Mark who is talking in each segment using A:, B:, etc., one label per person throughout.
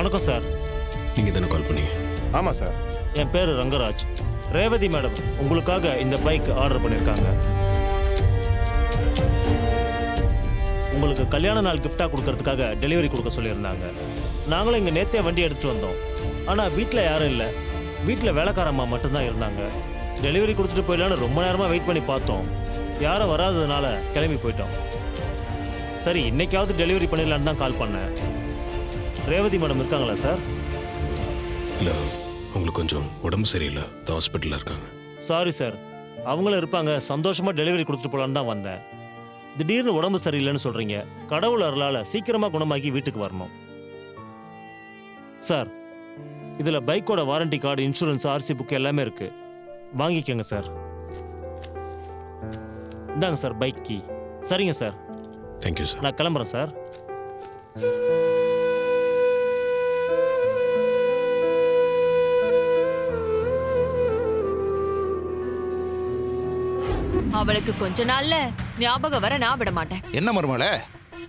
A: வணக்கம் சார்.
B: நீங்கள் தானே கால் பண்ணீங்க?
C: ஆமாம் சார்.
A: என் பேர் ரங்கராஜ். ரேவதி மேடம் உங்களுக்காக இந்த பைக் ஆர்டர் பண்ணியிருக்காங்க. உங்களுக்கு கல்யாண நாள் கிஃப்டாக கொடுக்கறதுக்காக டெலிவரி கொடுக்க சொல்லியிருந்தாங்க. நாங்களும் இங்கே நேற்றே வண்டி எடுத்துகிட்டு வந்தோம். ஆனால் வீட்டில் யாரும் இல்லை. வீட்டில் வேலைக்காரம்மா மட்டும்தான் இருந்தாங்க. டெலிவரி கொடுத்துட்டு போயிடலான்னு ரொம்ப நேரமாக வெயிட் பண்ணி பார்த்தோம். யாரும் வராததுனால கிளம்பி போயிட்டோம். சரி, இன்னைக்காவது டெலிவரி பண்ணிடலான்னு தான் கால் பண்ணேன். ரேவதி மேடம் இருக்காங்களா சார்?
B: இல்லை, உங்களுக்கு கொஞ்சம் உடம்பு சரியில்லை, ஹாஸ்பிட்டலில் இருக்காங்க.
A: சாரி சார், அவங்களும் இருப்பாங்க. சந்தோஷமாக டெலிவரி கொடுத்துட்டு போகலான்னு தான் வந்தேன். திடீர்னு உடம்பு சரியில்லைன்னு சொல்கிறீங்க. கடவுள் அருளால் சீக்கிரமாக குணமாக்கி வீட்டுக்கு வரணும். சார், இதில் பைக்கோட warranty card, insurance, RC book எல்லாமே இருக்கு. வாங்கிக்கோங்க சார். இந்தாங்க சார் பைக் கீ. சரிங்க சார்.
B: Thank you sir.
A: நான் கிளம்புறேன் சார்.
D: அவளுக்கு கொஞ்ச நாள்ல ஞாபகம் வர நான் விட மாட்டேன்.
E: என்ன மருமகளே,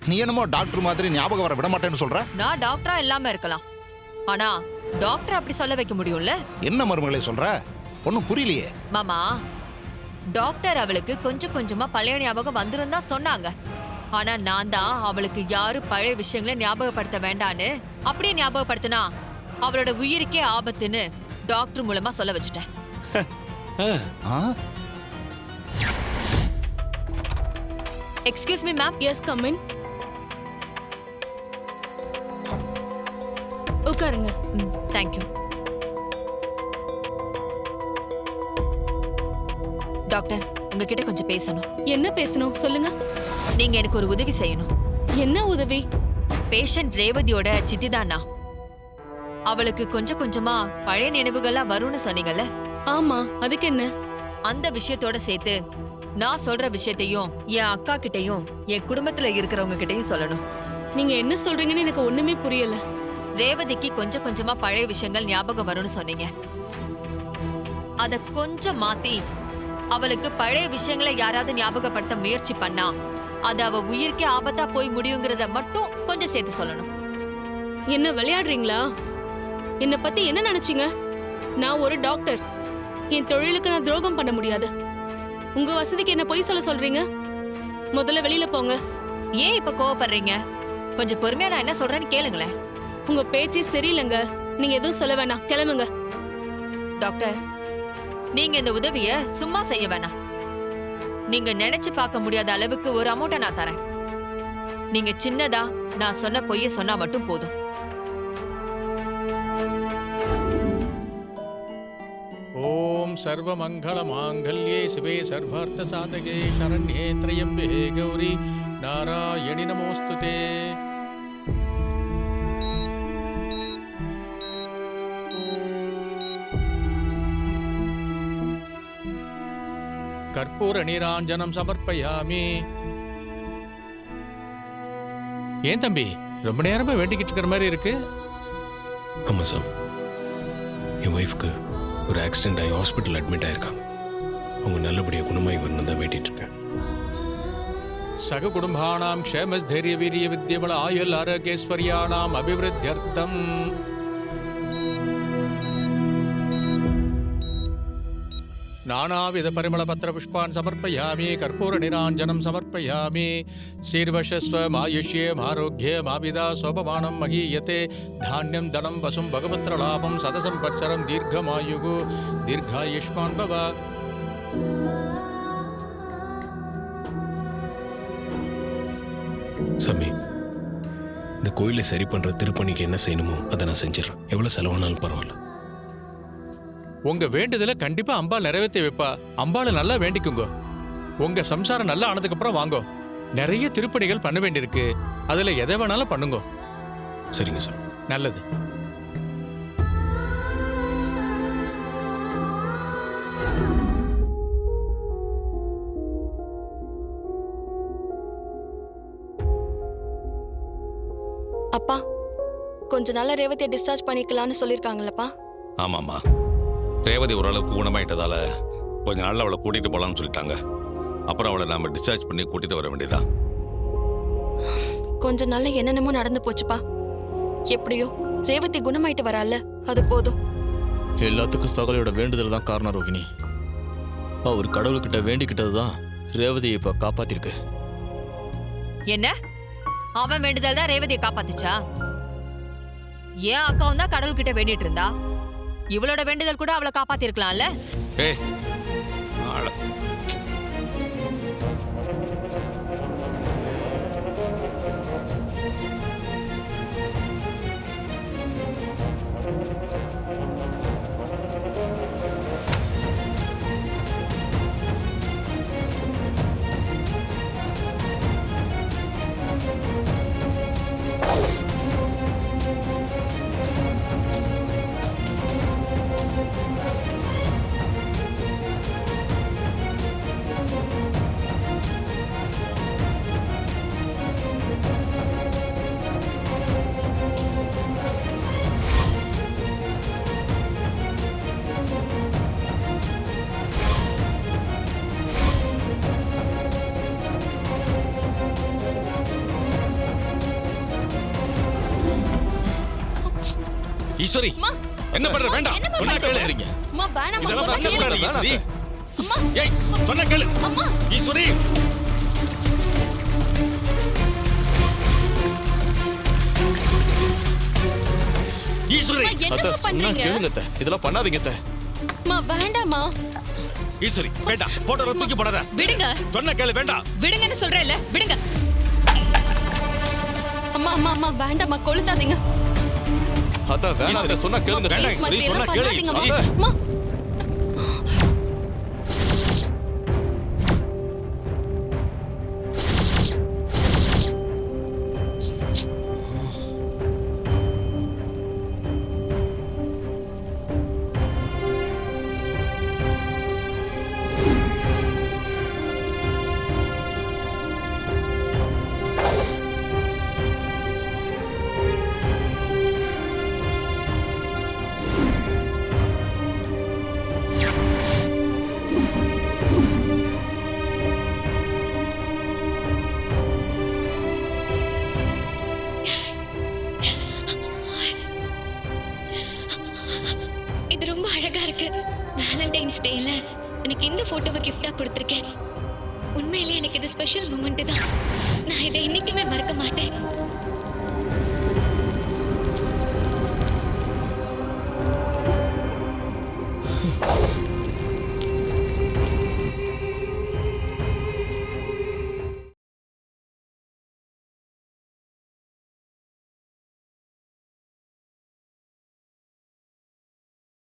E: நீ என்னமோ டாக்டர் மாதிரி ஞாபகம் வர விட மாட்டேன்னு சொல்ற?
D: நான் டாக்டரா இல்லாம இருக்கலாம், ஆனா டாக்டர் அப்படி சொல்ல வைக்க முடியும்ல?
E: என்ன மருமகளே சொல்ற? ஒன்னும் புரியலையே.
D: மாமா, டாக்டர் அவளுக்கு கொஞ்சம் கொஞ்சமா பழைய ஞாபகம் வந்துரும் தான் சொன்னாங்க. ஆனா நான் தான் அவளுக்கு யாரும் பழைய விஷயங்களை ஞாபகப்படுத்த வேண்டான்னு அப்படியே ஞாபகப்படுத்தினா அவளோட உயிருக்கே ஆபத்துன்னு டாக்டர் மூலமா சொல்ல வச்சுட்டேன். Excuse me ma'am.
F: Yes, come in. உட்காருங்க.
D: Thank you. டாக்டர், உங்ககிட்ட கொஞ்சம் பேசணும்.
F: என்ன பேசணும் சொல்லுங்க.
D: நீங்க எனக்கு ஒரு உதவி செய்யணும்.
F: என்ன உதவி?
D: பேஷண்ட் ரேவதியோட சித்திதானா, அவளுக்கு கொஞ்சம் கொஞ்சமா பழைய நினைவுகள்லாம் வரும்னு சொன்னீங்கல்ல?
F: ஆமா, அதுக்கு என்ன?
D: அந்த விஷயத்தோட சேர்த்து நான் சொல்ற விஷயத்தையும் என் அக்கா கிட்டையும் என் குடும்பத்துல இருக்கிறவங்க கிட்டையும் சொல்லணும்.
F: நீங்க என்ன சொல்றீங்கன்னு எனக்கு ஒண்ணுமே புரியல.
D: ரேவதிக்கு கொஞ்சம் கொஞ்சமா பழைய விஷயங்கள் ஞாபகம் வரும்னு சொன்னீங்க. அத கொஞ்சம் மாத்தி அவளுக்கு பழைய விஷயங்களை யாராவது ஞாபகப்படுத்த முயற்சி பண்ணா அது அவ உயிருக்கே ஆபத்தா போய் முடியுங்கிறத மட்டும் கொஞ்சம் சேர்த்து சொல்லணும்.
F: என்ன விளையாடுறீங்களா? என்ன பத்தி என்ன நினைச்சீங்க? நான் ஒரு டாக்டர். என் தொழிலுக்கு நான் துரோகம் பண்ண முடியாது. உங்க வசதிக்கு என்ன பொய் சொல்ல சொல்றீங்க? முதல்ல வெளியில போங்க.
D: ஏன் இப்ப கோவப்படுறீங்க? கொஞ்சம் பொறுமையா நான் என்ன சொல்றேன்னு கேளுங்களேன்.
F: உங்க பேச்சே சரியில்லைங்க. நீங்க எதுவும் சொல்ல வேணாம், கிளம்புங்க.
D: டாக்டர், நீங்க இந்த உதவிய சும்மா செய்ய வேணாம். நீங்க நினைச்சு பார்க்க முடியாத அளவுக்கு ஒரு அமௌண்ட்டை நான் தரேன். நீங்க சின்னதா நான் சொன்ன பொய்ய சொன்னா மட்டும் போதும்.
G: ஓம் சர்வமங்கள மாங்கல்யே சிவே சர்வார்த்த சாதகே சரண்யே த்ரயம்பே கௌரி நாராயணி நமோஸ்துதே. கற்பூர நீராஞ்சனம் சமர்ப்பயாமி. ஏன் தம்பி ரொம்ப நேரமா வேண்டிக்கிட்டு இருக்கிற மாதிரி இருக்கு?
B: ஆமாம் சார், என் ஒய்ஃப்க்கு ஒரு ஆக்சிடென்ட் ஆகி ஹாஸ்பிட்டல் அட்மிட் ஆயிருக்காங்க. அவங்க நல்லபடியாக குணமாகி வரணும் தான் வேண்டிட்டு இருக்கேன்.
G: சக குடும்பானாம் க்ஷேமஸ்தைரிய வீரிய வித்யபல ஆயுள் ஆரோக்கியஸ்வர்யானாம் அபிவிருத்தியர்த்தம். நானாவித பரிமள பத்திர புஷ்பான் சமர்ப்பயாமி. கற்பூர நிராஞ்சனம் சமர்ப்பயாமி. சீர்வசஸ்வ மாயுஷ்யே ஆரோக்கியே மாவிதா சோபமானம் மகீயதே. தானியம் தனம் வசும் பகவத்ர லாபம் சதசம்பத்சரம் தீர்க்கமாயுகு தீர்காயுஷ்மான் பவ.
B: சாமி, இந்த கோயிலை சரி பண்ணுற திருப்பணிக்கு என்ன செய்யணுமோ அதை நான் செஞ்சிடறேன். எவ்வளோ செலவானாலும் பரவாயில்ல.
G: உங்க வேண்டுதல கண்டிப்பா அம்பாள் நிறைவேற்றி வைப்பா. அம்பாளை நல்லா வேண்டிக்குங்க. உங்க சம்சாரம் நல்லா ஆனதுக்கு அப்புறம் வாங்கோ. நிறைய திருப்பணிகள் பண்ண வேண்டியிருக்கு. அதுல எதை வேணாலும் பண்ணுங்க.
B: சரிங்க சார்.
G: நல்லது.
F: அப்பா, கொஞ்ச நாள்ல ரேவதியை டிஸ்சார்ஜ் பண்ணிக்கலாம்னு சொல்லிருக்காங்களப்பா.
H: ஆமாம்மா, ரேவதி ஓரளவுக்கு குணமாயிட்டதால கொஞ்ச நாள்ல அவளை கூட்டிட்டு போலாம்னு சொல்லிட்டாங்க. அப்புறம் அவளை நாம டிஸ்சார்ஜ் பண்ணி கூட்டிட்டு வர வேண்டியதா.
F: கொஞ்ச நாள்ல என்னென்னமோ நடந்து போச்சுப்பா. எப்படியோ
C: ரேவதி குணமாயிட்டு வரால, அது போதும்.
I: எல்லாத்துக்கும் சகலையோட வேண்டுதல் தான் காரணம் ரோகிணி. அவர் கடவுள்கிட்ட வேண்டிக்கிட்டது தான் ரேவதியை இப்ப காப்பாத்திருக்கு.
D: என்ன அவன் வேண்டுதல் தான் ரேவதியை காப்பாத்துச்சா? ஏன் அக்காவும் தான் கடவுள்கிட்ட வேண்டிட்டு இருந்தா? இவளோட வேண்டுதல் கூட அவளை காப்பாத்திருக்கலாம்ல.
H: ஏய் ஆள- ஈஸ்வரி என்ன பண்ற? வேண்டாம், சொன்னா கேளு.
C: அம்மா வேணாம்மா,
H: இதெல்லாம்
C: சொன்னா
H: பண்ணக்கூடாது,
C: கேளு.
H: ஈஸ்வரி.
C: அம்மா,
H: ஏய், சொன்னா கேளு.
C: அம்மா.
H: ஈஸ்வரி ஈஸ்வரி
C: அம்மா,
I: அத்தை
C: என்னம்மா
I: சொன்னா
C: பண்றீங்க?
I: கேளுங்க அத்தை. இதெல்லாம் பண்ணாதீங்க அத்தை.
C: அம்மா வேண்டாம்மா.
H: ஈஸ்வரி வேண்டாம், போட்டோல தூக்கி போடாத.
D: விடுங்க,
H: சொன்னா கேளு. வேண்டாம்.
D: விடுங்கன்னு சொல்றேன்ல, விடுங்க.
C: அம்மா அம்மா அம்மா வேண்டாம்மா, கொளுத்தாதீங்க.
I: அத்தை வேணாம் அத்தை, சொன்னா கேளுங்க அத்தை.
H: வேண்டாம்.
C: ப்ளீஸ்,
H: சொன்னா
C: மத்த
H: கேளு,
C: எல்லாம் பண்ணாதீங்கம்மா.
I: ஈஸ்வரி.
C: அம்மா.
J: இது ரொம்ப அழகா இருக்கு. வேலண்டைன்ஸ் டேல எனக்கு இந்த போட்டோவை கிஃப்டா கொடுத்திருக்கேன். உண்மையிலேயே எனக்கு இது ஸ்பெஷல் மூமெண்ட் தான். நான் இதை இன்னைக்குமே மறக்க மாட்டேன்.